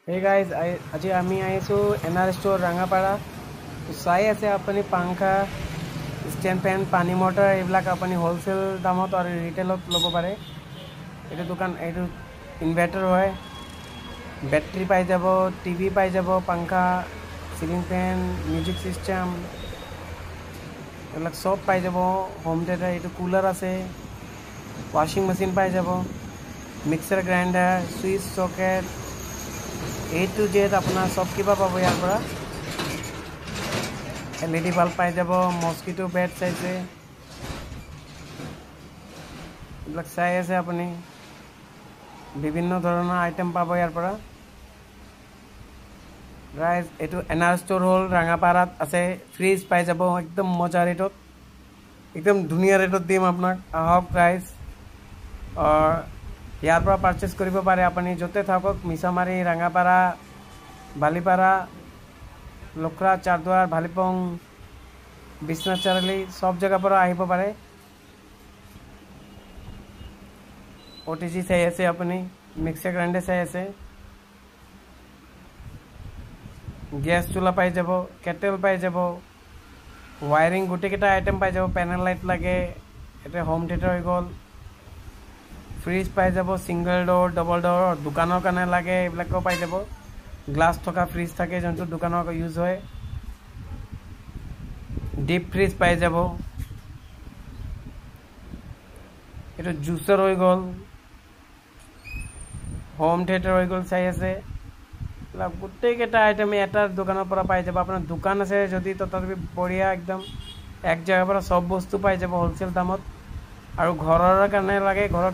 Hey guys, আজি আমি আইছো এনআৰ স্টোৰ ৰাঙাপাড়া। তো চাই আছে আপুনি পাংখা, স্ট্যান্ড ফ্যান, পানী মটৰ এইবিলাক আপুনি হোলসেল দামত আৰু ৰিটেলত ল'ব পাৰে। এইটো দোকান এইটো ইনভাৰ্টাৰ হয়, বেটাৰী পাই যাব, টিভি পাই যাব, পাংখা, সিলিং ফ্যান, মিউজিক সিস্টেম এইবিলাক সব পাই যাব। হোম থিয়েটাৰ, এইটো কুলাৰ আছে, ৱাশ্বিং মেচিন পাই যাব, mixer grinder, switch socket, A to Z আপোনাৰ সব কিবা পাব ইয়াৰ পৰা। LED বাল্ব পাই যাব, মস্কিটো বেট চাইছে, এইবিলাক চাই আছে আপুনি। বিভিন্ন ধৰণৰ আইটেম পাব ইয়াৰ পৰা। গাইজ এইটো এনআৰ ষ্ট'ৰ হ'ল, ৰাঙাপাৰাত আছে। ফ্ৰিজ পাই যাব একদম মজা ৰেটত, একদম ধুনীয়া ৰেটত দিম আপোনাক। আহক গাইজ, ইয়াৰ পৰা পাৰচেছ কৰিব পাৰে আপুনি য'তে থাকক। মিছামাৰী, ৰাঙাপাৰা, বালিপাৰা, লখৰা, চাৰদুৱাৰ, ভালিপং, বিশ্বনাথ চাৰিআলি সব জেগাৰ পৰা আহিব পাৰে। OTG চাই আছে আপুনি, মিক্সাৰ গ্ৰাইণ্ডাৰ চাই আছে, গেছ চুলা পাই যাব, কেটেল পাই যাব, ৱায়াৰিং গোটেইকেইটা আইটেম পাই যাব। পেনেল লাইট লাগে, এটা হোম থিয়েটাৰ হৈ গ'ল। ফ্ৰিজ পাই যাব, ছিংগল ডোৰ, ডবল ডোৰ, দোকানৰ কাৰণে লাগে এইবিলাকো পাই যাব। গ্লাছ থকা ফ্ৰিজ থাকে যোনটো দোকানৰ ইউজ হয়। ডিপ ফ্ৰিজ পাই যাব। এইটো জুচাৰ হৈ গ'ল, হোম থিয়েটাৰ হৈ গ'ল চাই আছে। গোটেইকেইটা আইটেম এটা দোকানৰ পৰা পাই যাব। আপোনাৰ দোকান আছে যদি তথাপি বঢ়িয়া, একদম এক জেগাৰ পৰা সব বস্তু পাই যাব হোলচেল দামত। আৰু ঘৰৰ কাৰণে লাগে, ঘৰত